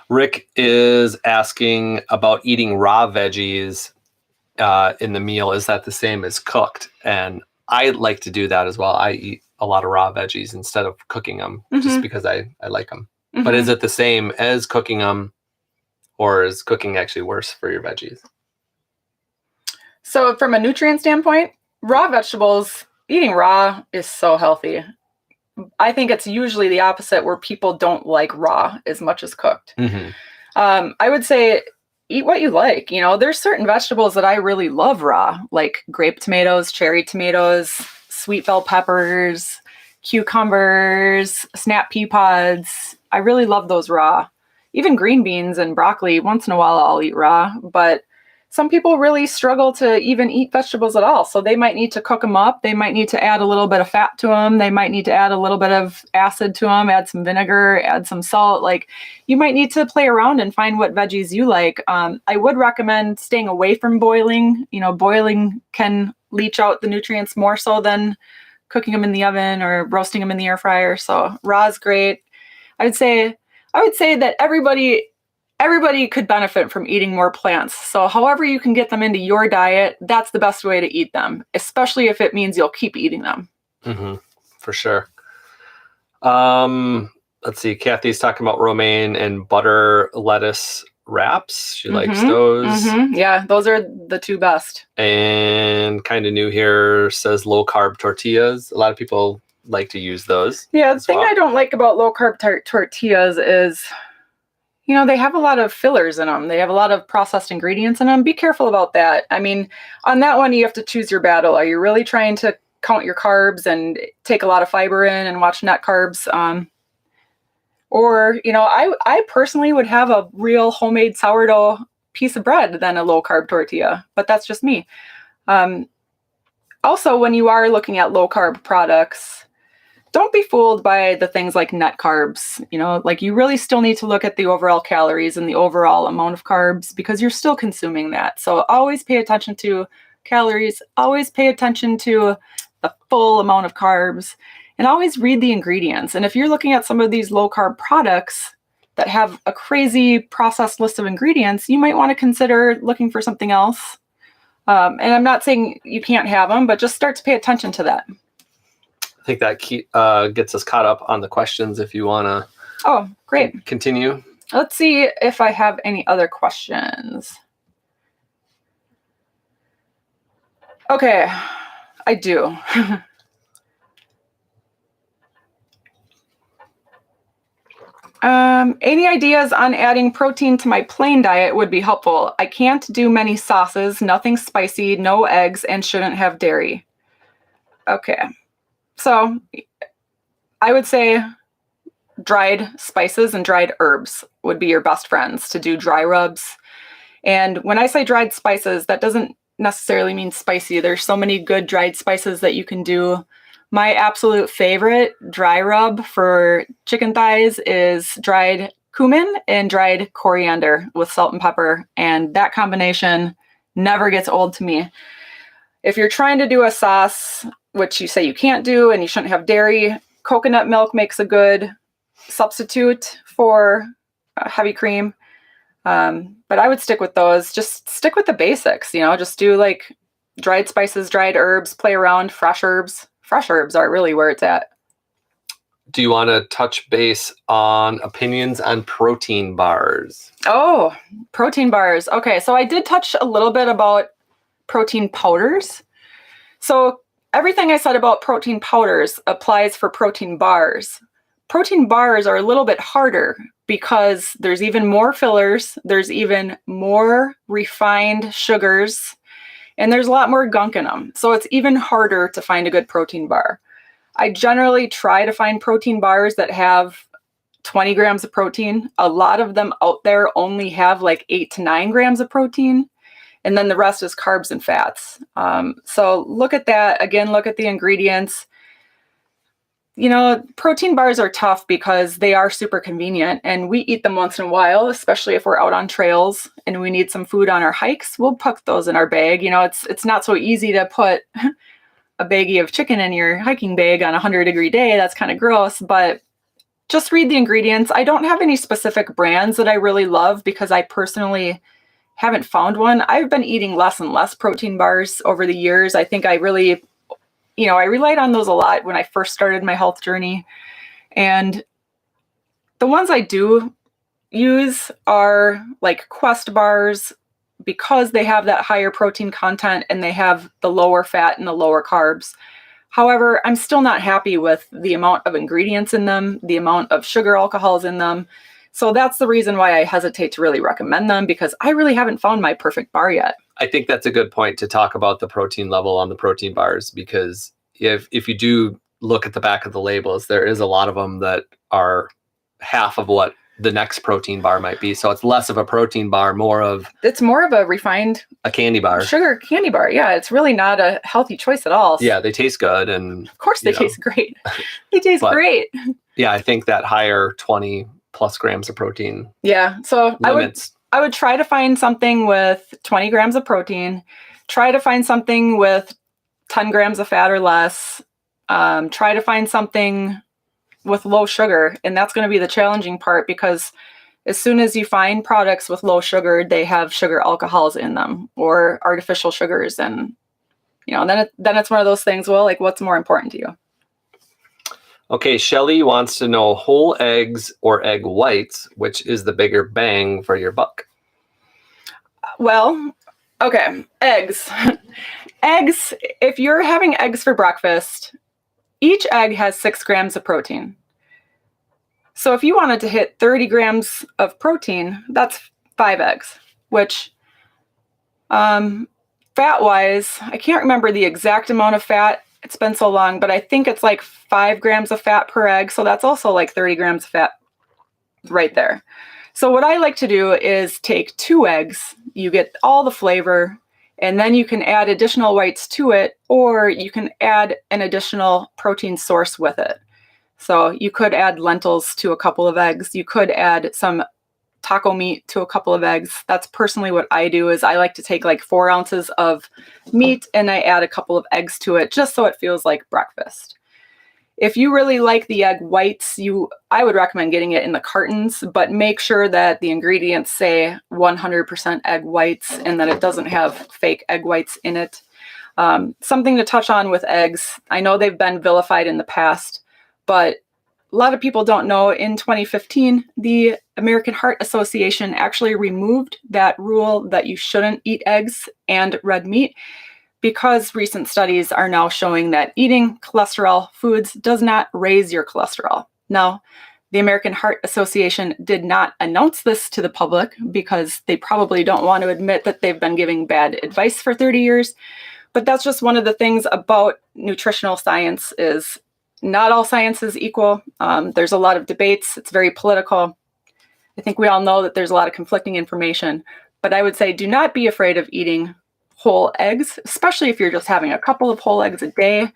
Rick is asking about eating raw veggies in the meal. Is that the same as cooked? And I like to do that as well. I eat a lot of raw veggies instead of cooking them just because I like them. But is it the same as cooking them, or is cooking actually worse for your veggies? So from a nutrient standpoint, raw vegetables, eating raw is so healthy. I think it's usually the opposite where people don't like raw as much as cooked. I would say eat what you like. There's certain vegetables that I really love raw, like grape tomatoes, cherry tomatoes, sweet bell peppers, cucumbers, snap pea pods. I really love those raw. Even green beans and broccoli, once in a while I'll eat raw, but some people really struggle to even eat vegetables at all. So they might need to cook them up. They might need to add a little bit of fat to them. They might need to add a little bit of acid to them, add some vinegar, add some salt. Like you might need to play around and find what veggies you like. I would recommend staying away from boiling. Boiling can leach out the nutrients more so than cooking them in the oven or roasting them in the air fryer. So raw is great. I would say that everybody could benefit from eating more plants. So however you can get them into your diet, that's the best way to eat them, especially if it means you'll keep eating them. For sure. Let's see. Kathy's talking about romaine and butter lettuce wraps. She likes those. Yeah, those are the two best. And kind of new here says low carb tortillas. A lot of people like to use those. Yeah, the thing I don't like about low carb tortillas is they have a lot of fillers in them. They have a lot of processed ingredients in them. Be careful about that. I mean, on that one, you have to choose your battle. Are you really trying to count your carbs and take a lot of fiber in and watch net carbs? Or, I personally would have a real homemade sourdough piece of bread than a low carb tortilla, but that's just me. Also, when you are looking at low carb products, don't be fooled by the things like net carbs. You really still need to look at the overall calories and the overall amount of carbs because you're still consuming that. So always pay attention to calories, always pay attention to the full amount of carbs, and always read the ingredients. And if you're looking at some of these low carb products that have a crazy processed list of ingredients, you might want to consider looking for something else. And I'm not saying you can't have them, but just start to pay attention to that. I think that gets us caught up on the questions if you want to. Oh, great. Continue. Let's see if I have any other questions. Okay, I do. Any ideas on adding protein to my plain diet would be helpful. I can't do many sauces, nothing spicy, no eggs, and shouldn't have dairy. Okay. So I would say dried spices and dried herbs would be your best friends to do dry rubs. And when I say dried spices, that doesn't necessarily mean spicy. There's so many good dried spices that you can do. My absolute favorite dry rub for chicken thighs is dried cumin and dried coriander with salt and pepper. And that combination never gets old to me. If you're trying to do a sauce, which you say you can't do and you shouldn't have dairy, coconut milk makes a good substitute for heavy cream. But I would stick with those. Just stick with the basics, just do like Dried spices, dried herbs, play around, fresh herbs. Fresh herbs are really where it's at. Do you want to touch base on opinions on protein bars? Oh, protein bars. Okay, so I did touch a little bit about protein powders. So everything I said about protein powders applies for protein bars. Protein bars are a little bit harder because there's even more fillers, there's even more refined sugars, and there's a lot more gunk in them. So it's even harder to find a good protein bar. I generally try to find protein bars that have 20 grams of protein. A lot of them out there only have like 8 to 9 grams of protein, and then the rest is carbs and fats. So look at that. Again, look at the ingredients. You know, protein bars are tough because they are super convenient, and we eat them once in a while, especially if we're out on trails and we need some food on our hikes. We'll put those in our bag. You know, it's not so easy to put a baggie of chicken in your hiking bag on a 100-degree day. That's kind of gross, but just read the ingredients. I don't have any specific brands that I really love because I personally haven't found one. I've been eating less and less protein bars over the years. I think I really, I relied on those a lot when I first started my health journey. And the ones I do use are like Quest bars, because they have that higher protein content and they have the lower fat and the lower carbs. However, I'm still not happy with the amount of ingredients in them, the amount of sugar alcohols in them. So that's the reason why I hesitate to really recommend them, because I really haven't found my perfect bar yet. I think that's a good point to talk about the protein level on the protein bars, because if you do look at the back of the labels, there is a lot of them that are half of what the next protein bar might be. So it's less of a protein bar, it's more of a refined a candy bar. Sugar candy bar. Yeah, it's really not a healthy choice at all. Yeah, they taste good, and of course they taste great. They taste great. Yeah, I think that higher 20 plus grams of protein. Yeah, so limits. I would try to find something with 20 grams of protein. Try to find something with 10 grams of fat or less. Try to find something with low sugar, and that's going to be the challenging part, because as soon as you find products with low sugar, they have sugar alcohols in them or artificial sugars, and then it's one of those things. Well, like, what's more important to you? Okay, Shelly wants to know whole eggs or egg whites, which is the bigger bang for your buck? Well, okay, eggs. Eggs, if you're having eggs for breakfast, each egg has 6 grams of protein. So if you wanted to hit 30 grams of protein, that's 5 eggs, which fat-wise, I can't remember the exact amount of fat. It's been so long, but I think it's like 5 grams of fat per egg. So that's also like 30 grams of fat right there. So what I like to do is take 2 eggs, you get all the flavor, and then you can add additional whites to it, or you can add an additional protein source with it. So you could add lentils to a couple of eggs. You could add some taco meat to a couple of eggs. That's personally what I do, is I like to take like 4 ounces of meat and I add a couple of eggs to it, just so it feels like breakfast. If you really like the egg whites, I would recommend getting it in the cartons, but make sure that the ingredients say 100% egg whites and that it doesn't have fake egg whites in it. Something to touch on with eggs, I know they've been vilified in the past, but a lot of people don't know, in 2015, the American Heart Association actually removed that rule that you shouldn't eat eggs and red meat, because recent studies are now showing that eating cholesterol foods does not raise your cholesterol. Now, the American Heart Association did not announce this to the public because they probably don't want to admit that they've been giving bad advice for 30 years. But that's just one of the things about nutritional science, is not all science is equal. There's a lot of debates. It's very political. I think we all know that there's a lot of conflicting information. But I would say do not be afraid of eating whole eggs, especially if you're just having a couple of whole eggs a day.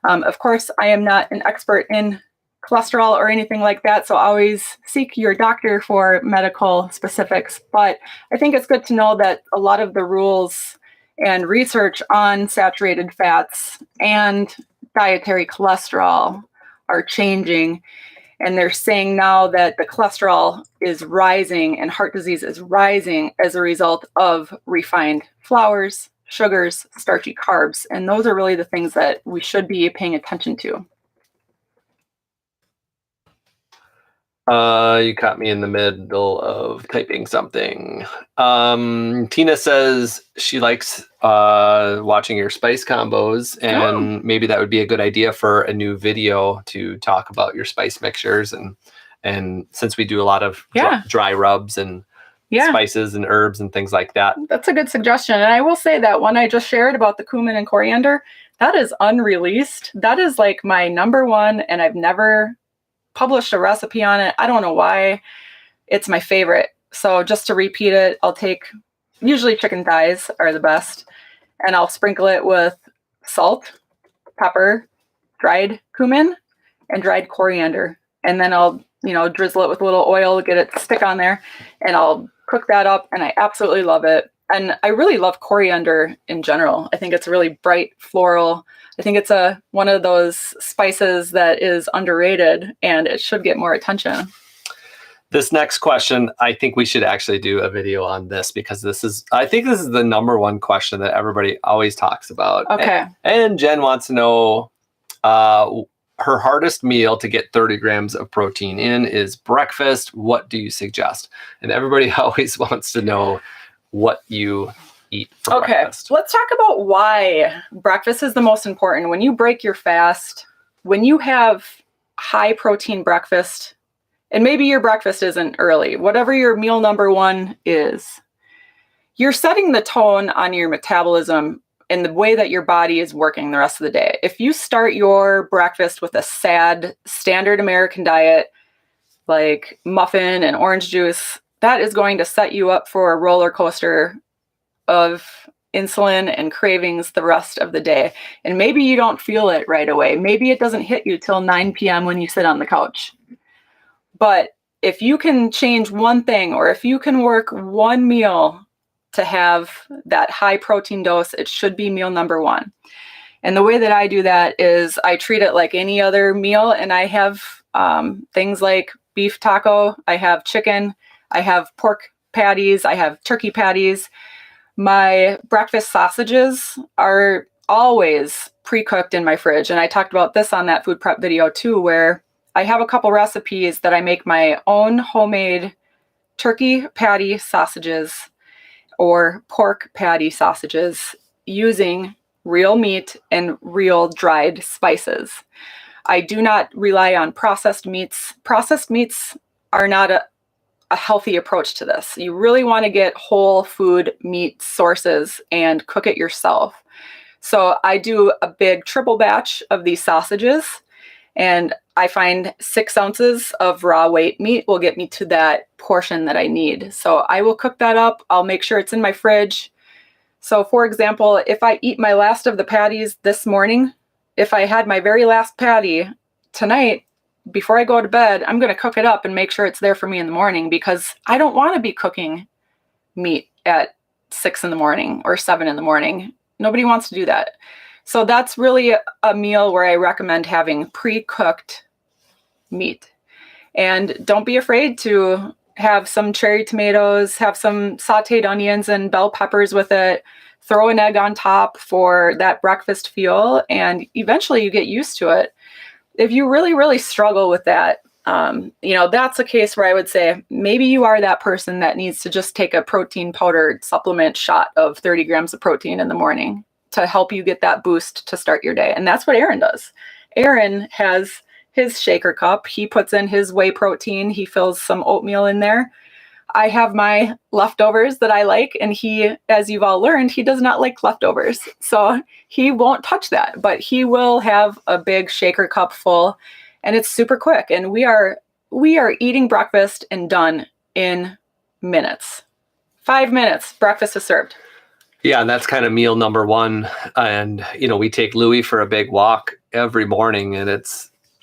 Of course, I am not an expert in cholesterol or anything like that, so always seek your doctor for medical specifics. But I think it's good to know that a lot of the rules and research on saturated fats and dietary cholesterol are changing. And they're saying now that the cholesterol is rising and heart disease is rising as a result of refined flours, sugars, starchy carbs. And those are really the things that we should be paying attention to. You caught me in the middle of typing something. Tina says she likes watching your spice combos, and maybe that would be a good idea for a new video to talk about your spice mixtures. And since we do a lot of dry rubs and spices and herbs and things like that. That's a good suggestion. And I will say that one I just shared about the cumin and coriander, that is unreleased. That is like my number one, and I've never published a recipe on it. I don't know why. It's my favorite. So just to repeat it, I'll take, usually chicken thighs are the best, and I'll sprinkle it with salt, pepper, dried cumin, and dried coriander. And then I'll, drizzle it with a little oil, get it to stick on there, and I'll cook that up, and I absolutely love it. And I really love coriander in general. I think it's really bright, floral. I think it's one of those spices that is underrated, and it should get more attention. This next question, I think we should actually do a video on this, because I think this is the number one question that everybody always talks about. Okay. And Jen wants to know, her hardest meal to get 30 grams of protein in is breakfast. What do you suggest? And everybody always wants to know what you eat for breakfast. Let's talk about why breakfast is the most important. When you break your fast, when you have high protein breakfast, and maybe your breakfast isn't early, whatever your meal number one is, you're setting the tone on your metabolism and the way that your body is working the rest of the day. If you start your breakfast with a sad, standard American diet, like muffin and orange juice, that is going to set you up for a roller coaster of insulin and cravings the rest of the day. And maybe you don't feel it right away. Maybe it doesn't hit you till 9 p.m. when you sit on the couch. But if you can change one thing, or if you can work one meal to have that high protein dose, it should be meal number one. And the way that I do that is I treat it like any other meal. And I have things like beef taco, I have chicken, I have pork patties, I have turkey patties. My breakfast sausages are always pre-cooked in my fridge. And I talked about this on that food prep video too, where I have a couple recipes that I make my own homemade turkey patty sausages or pork patty sausages using real meat and real dried spices. I do not rely on processed meats. Processed meats are not a healthy approach to this. You really want to get whole food meat sources and cook it yourself. So I do a big triple batch of these sausages, and I find 6 ounces of raw weight meat will get me to that portion that I need. So I will cook that up. I'll make sure it's in my fridge. So for example, if I eat my last of the patties this morning, if I had my very last patty tonight, before I go to bed, I'm going to cook it up and make sure it's there for me in the morning, because I don't want to be cooking meat at 6 in the morning or 7 in the morning. Nobody wants to do that. So that's really a meal where I recommend having pre-cooked meat. And don't be afraid to have some cherry tomatoes, have some sauteed onions and bell peppers with it, throw an egg on top for that breakfast feel, and eventually you get used to it. If you really, really struggle with that, that's a case where I would say maybe you are that person that needs to just take a protein powder supplement shot of 30 grams of protein in the morning to help you get that boost to start your day. And that's what Aaron does. Aaron has his shaker cup. He puts in his whey protein. He fills some oatmeal in there. I have my leftovers that I like, and he, as you've all learned, he does not like leftovers. So he won't touch that, but he will have a big shaker cup full, and it's super quick. And we are eating breakfast and done in minutes. 5 minutes, breakfast is served. Yeah, and that's kind of meal number one. And, we take Louie for a big walk every morning, and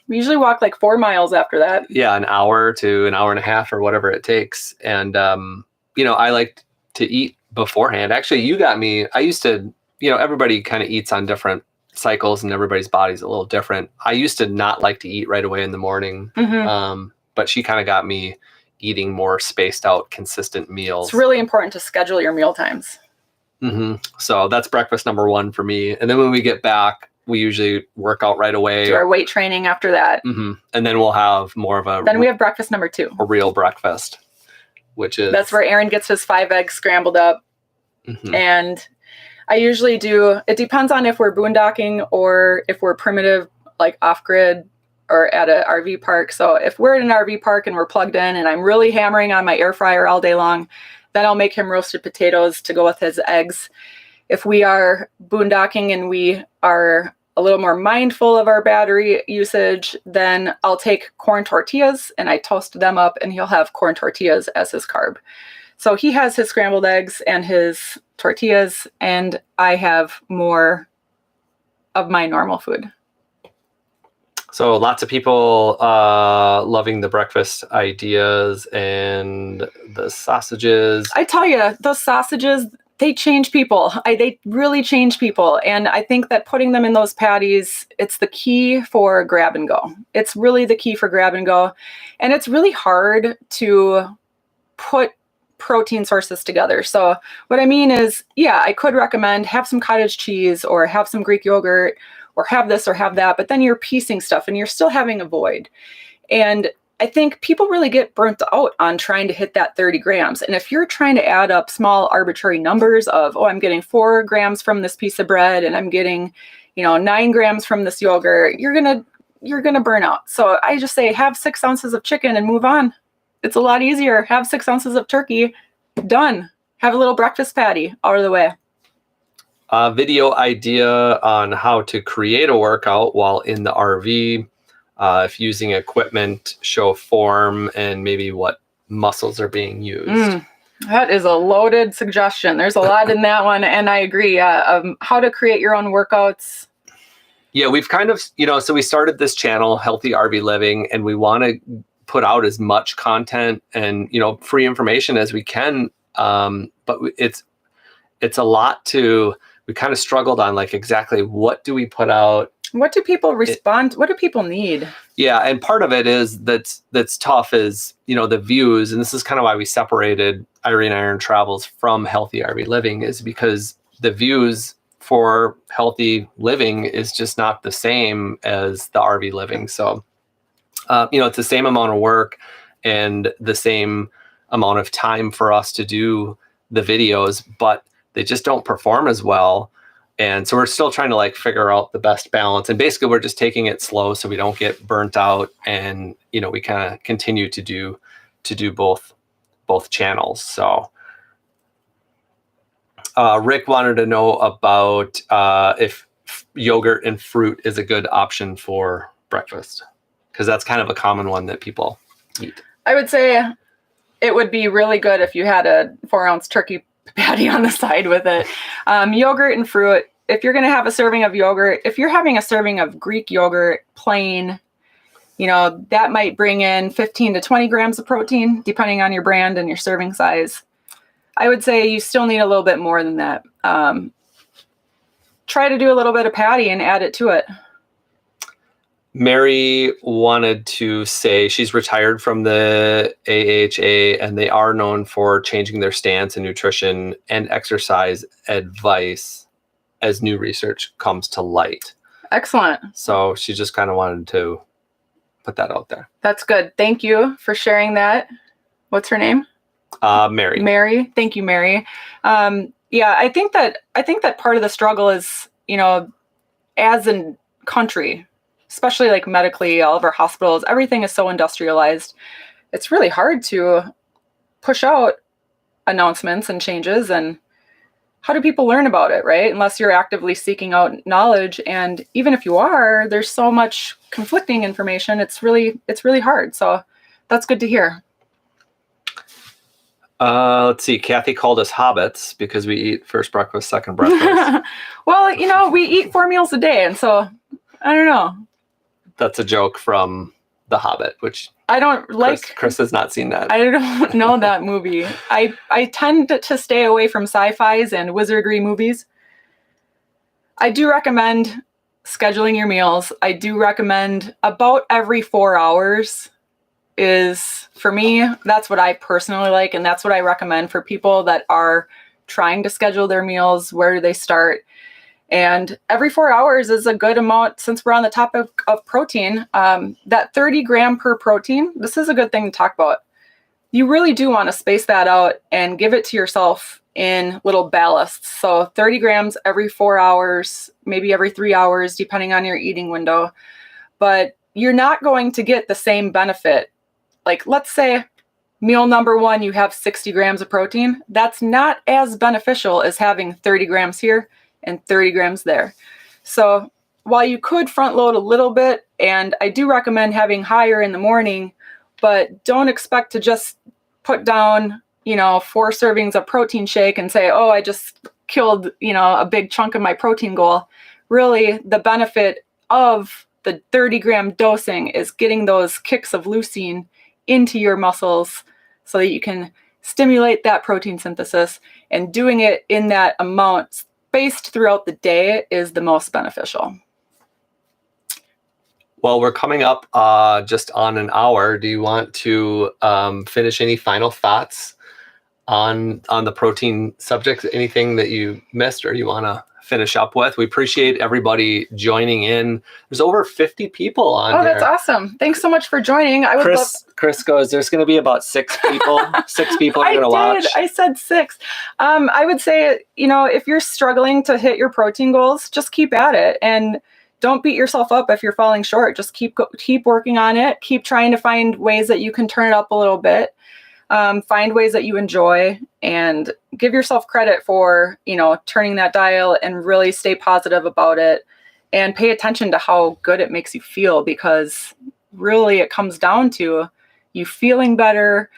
we usually walk like 4 miles after that. Yeah, an hour to an hour and a half or whatever it takes. And, I like to eat beforehand. Actually, you got me. I used to, everybody kind of eats on different cycles and everybody's body's a little different. I used to not like to eat right away in the morning. Mm-hmm. But she kind of got me eating more spaced out, consistent meals. It's really important to schedule your meal times. So that's breakfast number one for me. And then when we get back, we usually work out right away. Do our weight training after that. And then we'll have more of Then we have breakfast number 2. A real breakfast, which is... That's where Aaron gets his 5 eggs scrambled up. And I usually do, it depends on if we're boondocking or if we're primitive, like off-grid or at an RV park. So if we're at an RV park and we're plugged in and I'm really hammering on my air fryer all day long, then I'll make him roasted potatoes to go with his eggs. If we are boondocking and we are a little more mindful of our battery usage, then I'll take corn tortillas and I toast them up and he'll have corn tortillas as his carb. So he has his scrambled eggs and his tortillas, and I have more of my normal food. So lots of people loving the breakfast ideas and the sausages. I tell you, those sausages, they change people. They really change people. And I think that putting them in those patties, it's the key for grab and go. It's really the key for grab and go. And it's really hard to put protein sources together. So what I mean is, yeah, I could recommend have some cottage cheese or have some Greek yogurt or have this or have that, but then you're piecing stuff and you're still having a void. And I think people really get burnt out on trying to hit that 30 grams. And if you're trying to add up small arbitrary numbers of, oh, I'm getting 4 grams from this piece of bread and I'm getting, 9 grams from this yogurt, you're gonna burn out. So I just say have 6 ounces of chicken and move on. It's a lot easier. Have 6 ounces of turkey, done. Have a little breakfast patty, out of the way. Video idea on how to create a workout while in the RV. If using equipment, show form and maybe what muscles are being used. That is a loaded suggestion. There's a lot in that one, and I agree. How to create your own workouts. Yeah, we've kind of, so we started this channel, Healthy RV Living, and we want to put out as much content and, free information as we can. But it's a lot to, we kind of struggled on like exactly what do we put out? What do people respond? What do people need? Yeah. And part of it is that's tough is, the views. And this is kind of why we separated Irene Iron Travels from Healthy RV Living, is because the views for healthy living is just not the same as the RV living. So, it's the same amount of work and the same amount of time for us to do the videos, but they just don't perform as well. And so we're still trying to like figure out the best balance. And basically we're just taking it slow so we don't get burnt out. And, we kind of continue to do both channels. So Rick wanted to know about if yogurt and fruit is a good option for breakfast, because that's kind of a common one that people eat. I would say it would be really good if you had a 4-ounce turkey patty on the side with it. Yogurt and fruit. If you're going to have a serving of yogurt, if you're having a serving of Greek yogurt, plain, that might bring in 15 to 20 grams of protein, depending on your brand and your serving size. I would say you still need a little bit more than that. Try to do a little bit of patty and add it to it. Mary wanted to say she's retired from the AHA and they are known for changing their stance in nutrition and exercise advice as new research comes to light. Excellent. So she just kind of wanted to put that out there. That's good. Thank you for sharing that. What's her name? Mary. Mary. Thank you, Mary. Yeah, I think that part of the struggle is, as a country, especially like medically, all of our hospitals, everything is so industrialized. It's really hard to push out announcements and changes. And how do people learn about it, right? Unless you're actively seeking out knowledge. And even if you are, there's so much conflicting information. It's really hard. So that's good to hear. Let's see. Kathy called us hobbits because we eat first breakfast, second breakfast. Well, we eat 4 meals a day. And so I don't know. That's a joke from The Hobbit, which I don't like. Chris has not seen that. I don't know that movie. I tend to stay away from sci-fis and wizardry movies. I do recommend scheduling your meals. I do recommend about every 4 hours is, for me, that's what I personally like. And that's what I recommend for people that are trying to schedule their meals. Where do they start? And every 4 hours is a good amount. Since we're on the topic of protein, that 30 gram per protein, this is a good thing to talk about. You really do want to space that out and give it to yourself in little ballasts. So 30 grams every 4 hours, maybe every 3 hours, depending on your eating window. But you're not going to get the same benefit. Like, let's say meal number 1, you have 60 grams of protein. That's not as beneficial as having 30 grams here and 30 grams there. So while you could front load a little bit, and I do recommend having higher in the morning, but don't expect to just put down, 4 servings of protein shake and say, oh, I just killed, a big chunk of my protein goal. Really, the benefit of the 30 gram dosing is getting those kicks of leucine into your muscles so that you can stimulate that protein synthesis, and doing it in that amount spaced throughout the day is the most beneficial. Well, we're coming up just on an hour. Do you want to finish any final thoughts on the protein subject? Anything that you missed or you want to finish up with? We appreciate everybody joining in. There's over 50 people on here. Oh, that's awesome. Thanks so much for joining. Chris goes, there's going to be about 6 people. 6 people are going to watch. I said 6. I would say, if you're struggling to hit your protein goals, just keep at it. And don't beat yourself up if you're falling short. Just keep working on it. Keep trying to find ways that you can turn it up a little bit. Find ways that you enjoy, and give yourself credit for, turning that dial, and really stay positive about it, and pay attention to how good it makes you feel, because really it comes down to you feeling better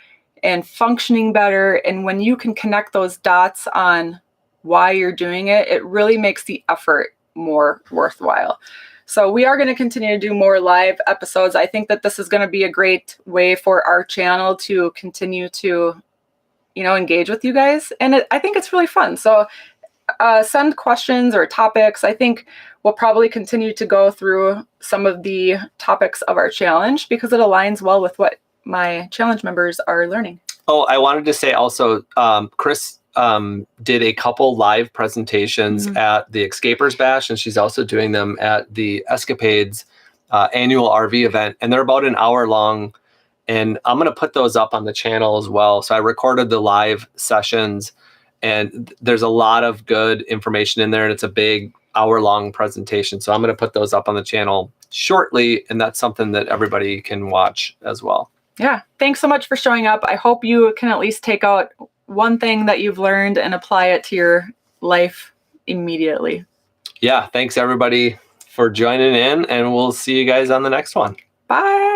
and functioning better. And when you can connect those dots on why you're doing it, it really makes the effort more worthwhile. So we are going to continue to do more live episodes. I think that this is going to be a great way for our channel to continue to, engage with you guys. And I think it's really fun. So send questions or topics. I think we'll probably continue to go through some of the topics of our challenge, because it aligns well with what my challenge members are learning. Oh, I wanted to say also, Chris did a couple live presentations at the Escapers Bash, and she's also doing them at the Escapades annual RV event, and they're about an hour long, and I'm going to put those up on the channel as well. So I recorded the live sessions, and there's a lot of good information in there, and it's a big hour-long presentation. So I'm going to put those up on the channel shortly, and that's something that everybody can watch as well. Yeah, thanks so much for showing up. I hope you can at least take out one thing that you've learned and apply it to your life immediately. Yeah, thanks everybody for joining in, and we'll see you guys on the next one. Bye.